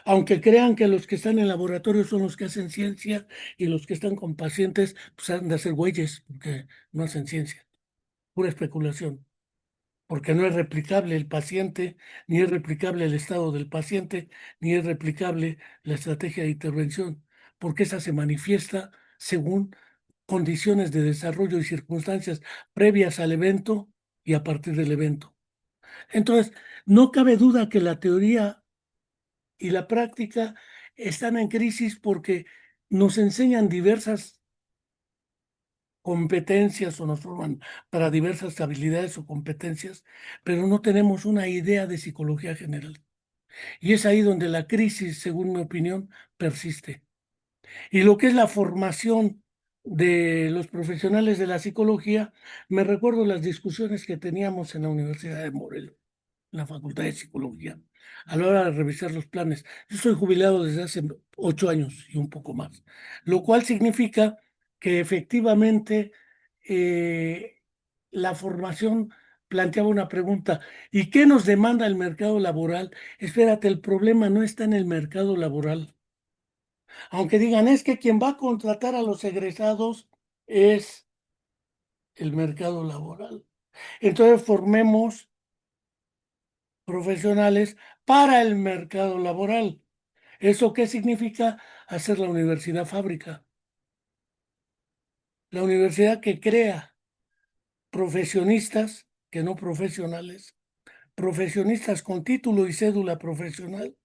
Aunque crean que los que están en laboratorios son los que hacen ciencia y los que están con pacientes pues han de hacer güeyes, porque no hacen ciencia, pura especulación, porque no es replicable el paciente, ni es replicable el estado del paciente, ni es replicable la estrategia de intervención, porque esa se manifiesta según condiciones de desarrollo y circunstancias previas al evento y a partir del evento. Entonces, no cabe duda que la teoría y la práctica están en crisis porque nos enseñan diversas competencias o nos forman para diversas habilidades o competencias, pero no tenemos una idea de psicología general. Y es ahí donde la crisis, según mi opinión, persiste. Y lo que es la formación de los profesionales de la psicología, me recuerdo las discusiones que teníamos en la Universidad de Morelos, en la Facultad de Psicología, a la hora de revisar los planes. Yo estoy jubilado desde hace 8 años y un poco más, lo cual significa que efectivamente eh, la formación planteaba una pregunta, ¿y qué nos demanda el mercado laboral? Espérate, el problema no está en el mercado laboral. Aunque digan, es que quien va a contratar a los egresados es el mercado laboral. Entonces formemos profesionales para el mercado laboral. ¿Eso qué significa? Hacer la universidad fábrica. La universidad que crea profesionistas, que no profesionales, profesionistas con título y cédula profesional,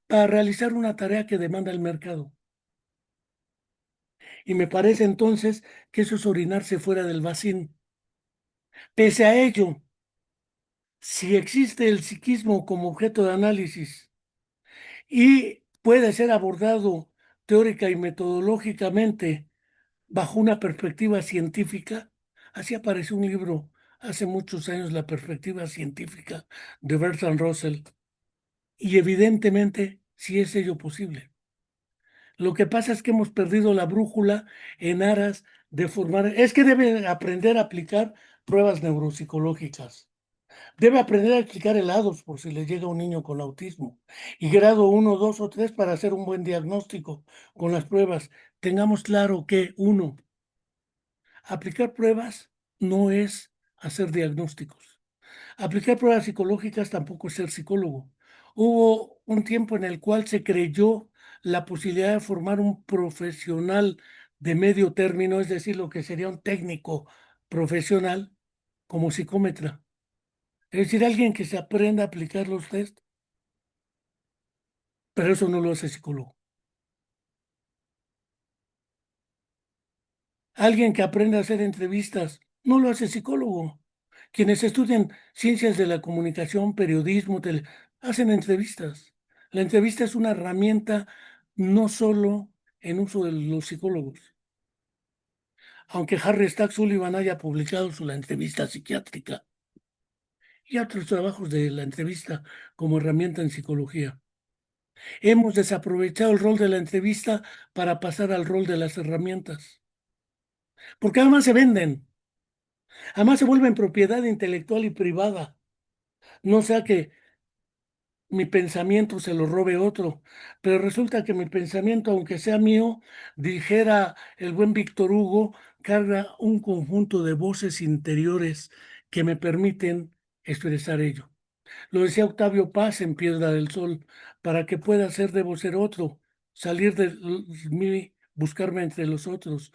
para realizar una tarea que demanda el mercado. Y me parece entonces que eso es orinarse fuera del vacío. Pese a ello, si existe el psiquismo como objeto de análisis y puede ser abordado teórica y metodológicamente bajo una perspectiva científica, así apareció un libro hace muchos años, La perspectiva científica de Bertrand Russell, y evidentemente sí es ello posible. Lo que pasa es que hemos perdido la brújula en aras de formar, es que debe aprender a aplicar pruebas neuropsicológicas. Debe aprender a explicar helados por si le llega un niño con autismo. Y grado 1, 2 o 3 para hacer un buen diagnóstico con las pruebas. Tengamos claro que, uno, aplicar pruebas no es hacer diagnósticos. Aplicar pruebas psicológicas tampoco es ser psicólogo. Hubo un tiempo en el cual se creyó la posibilidad de formar un profesional de medio término, es decir, lo que sería un técnico profesional como psicómetra. Es decir, alguien que se aprenda a aplicar los test, pero eso no lo hace psicólogo. Alguien que aprenda a hacer entrevistas, no lo hace psicólogo. Quienes estudian ciencias de la comunicación, periodismo, hacen entrevistas. La entrevista es una herramienta no solo en uso de los psicólogos. aunque Harry Stack Sullivan haya publicado La entrevista psiquiátrica y otros trabajos de la entrevista como herramienta en psicología. Hemos desaprovechado el rol de la entrevista para pasar al rol de las herramientas, porque además se venden, además se vuelven propiedad intelectual y privada, no sea que mi pensamiento se lo robe otro, pero resulta que mi pensamiento, aunque sea mío, dijera el buen Víctor Hugo, carga un conjunto de voces interiores que me permiten expresar ello. Lo decía Octavio Paz en Piedra del Sol: para que pueda ser debo ser otro, salir de mí, buscarme entre los otros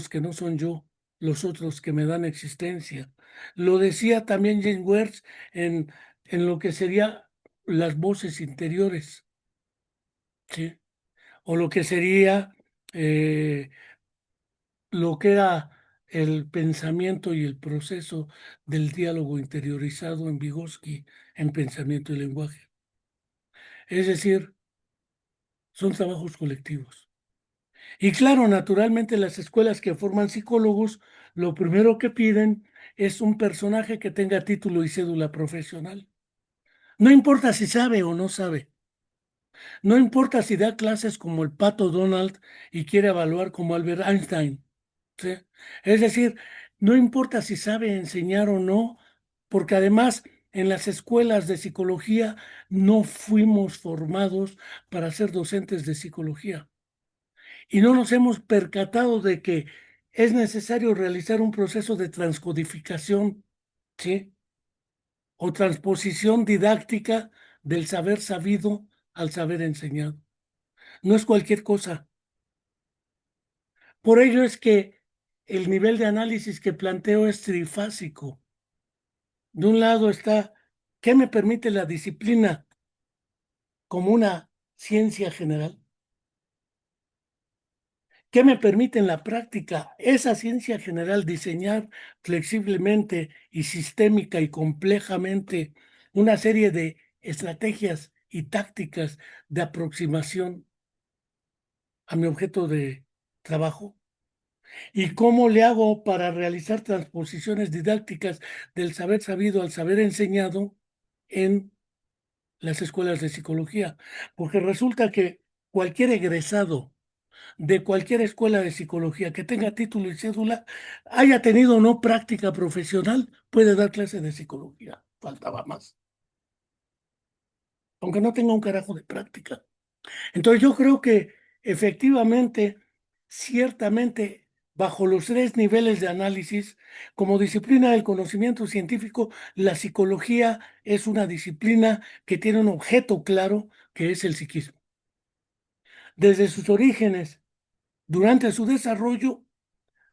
que no son yo, los otros que me dan existencia. Lo decía también James Wertz en lo que sería las voces interiores, ¿sí? O lo que sería eh, lo que era el pensamiento y el proceso del diálogo interiorizado en Vygotsky, en Pensamiento y Lenguaje. Es decir, son trabajos colectivos. Y claro, naturalmente las escuelas que forman psicólogos, lo primero que piden es un personaje que tenga título y cédula profesional. No importa si sabe o no sabe. No importa si da clases como el Pato Donald y quiere evaluar como Albert Einstein, ¿sí? Es decir, no importa si sabe enseñar o no, porque además en las escuelas de psicología no fuimos formados para ser docentes de psicología. Y no nos hemos percatado de que es necesario realizar un proceso de transcodificación, ¿sí? O transposición didáctica del saber sabido al saber enseñado. No es cualquier cosa. Por ello es que el nivel de análisis que planteo es trifásico. De un lado está, ¿qué me permite la disciplina como una ciencia general? ¿Qué me permite en la práctica esa ciencia general diseñar flexiblemente y sistémica y complejamente una serie de estrategias y tácticas de aproximación a mi objeto de trabajo? ¿Y cómo le hago para realizar transposiciones didácticas del saber sabido al saber enseñado en las escuelas de psicología? Porque resulta que cualquier egresado de cualquier escuela de psicología que tenga título y cédula, haya tenido o no práctica profesional, puede dar clase de psicología. Faltaba más. Aunque no tenga un carajo de práctica. Entonces yo creo que efectivamente, ciertamente, bajo los tres niveles de análisis, como disciplina del conocimiento científico, la psicología es una disciplina que tiene un objeto claro, que es el psiquismo. Desde sus orígenes, durante su desarrollo,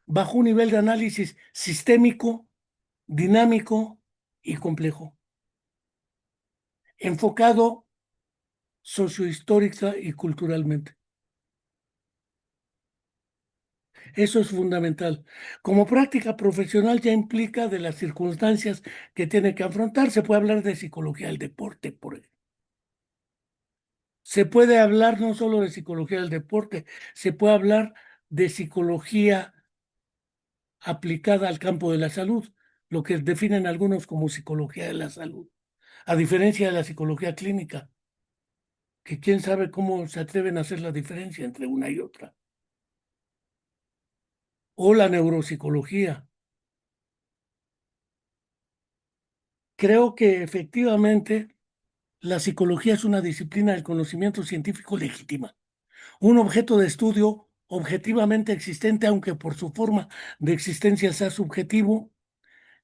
bajo un nivel de análisis sistémico, dinámico y complejo, enfocado sociohistórica y culturalmente. Eso es fundamental. Como práctica profesional ya implica de las circunstancias que tiene que afrontar. Se puede hablar de psicología del deporte, por ejemplo. Se puede hablar no solo de psicología del deporte, se puede hablar de psicología aplicada al campo de la salud, lo que definen algunos como psicología de la salud, a diferencia de la psicología clínica, que quién sabe cómo se atreven a hacer la diferencia entre una y otra, o la neuropsicología. Creo que efectivamente la psicología es una disciplina del conocimiento científico legítima, un objeto de estudio objetivamente existente, aunque por su forma de existencia sea subjetivo,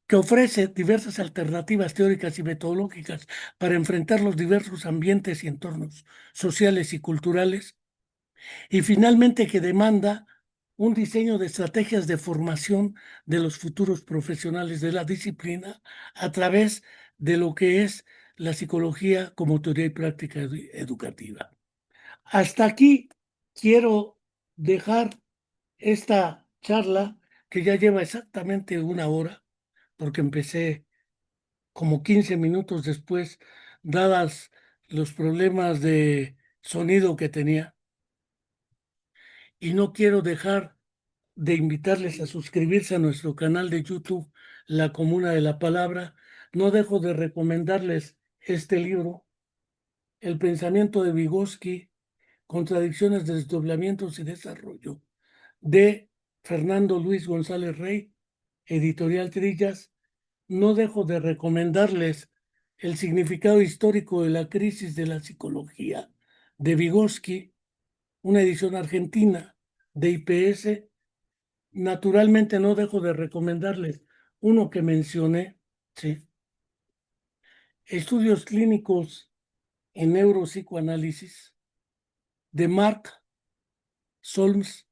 que ofrece diversas alternativas teóricas y metodológicas para enfrentar los diversos ambientes y entornos sociales y culturales, y finalmente que demanda un diseño de estrategias de formación de los futuros profesionales de la disciplina a través de lo que es la psicología como teoría y práctica educativa. Hasta aquí quiero dejar esta charla, que ya lleva exactamente una hora, porque empecé como 15 minutos después, dadas los problemas de sonido que tenía. Y no quiero dejar de invitarles a suscribirse a nuestro canal de YouTube, La Comuna de la Palabra, no dejo de recomendarles este libro, El pensamiento de Vygotsky, Contradicciones, Desdoblamientos y Desarrollo, de Fernando Luis González Rey, Editorial Trillas. No dejo de recomendarles El significado histórico de la crisis de la psicología, de Vygotsky, una edición argentina de IPS. Naturalmente no dejo de recomendarles uno que mencioné, sí, Estudios clínicos en neuropsicoanálisis, de Mark Solms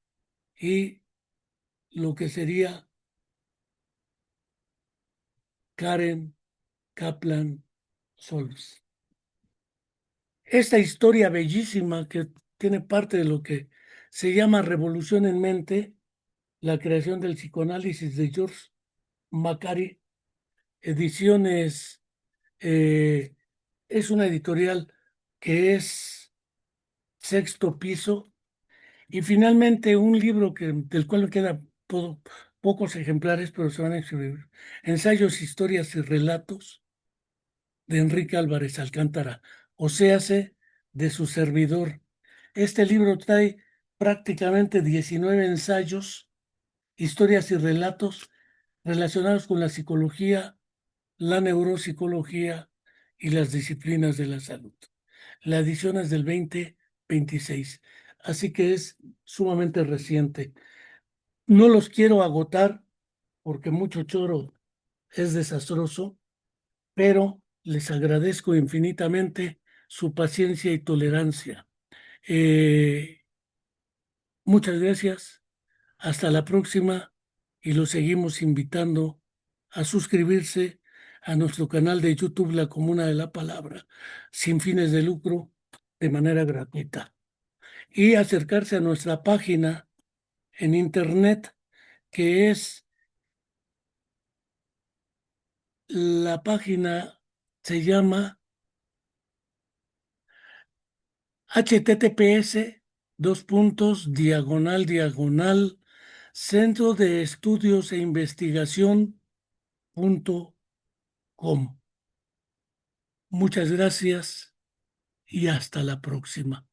y lo que sería Karen Kaplan Solms. Esta historia bellísima que tiene parte de lo que se llama Revolución en Mente, la creación del psicoanálisis, de George Macari, ediciones, eh, es una editorial que es Sexto Piso. Y finalmente un libro del cual me quedan pocos ejemplares, pero se van a escribir: Ensayos, Historias y Relatos, de Enrique Álvarez Alcántara, océase de su servidor. Este libro trae prácticamente 19 ensayos, historias y relatos relacionados con la psicología, la neuropsicología y las disciplinas de la salud. La edición es del 2026, así que es sumamente reciente. No los quiero agotar porque mucho choro es desastroso, pero les agradezco infinitamente su paciencia y tolerancia. Eh, Muchas gracias. Hasta la próxima, y los seguimos invitando a suscribirse a nuestro canal de YouTube, La Comuna de la Palabra, sin fines de lucro, de manera gratuita, y acercarse a nuestra página en internet, que es la página, se llama https://diagonal Centro de Estudios e Investigación.com. Muchas gracias y hasta la próxima.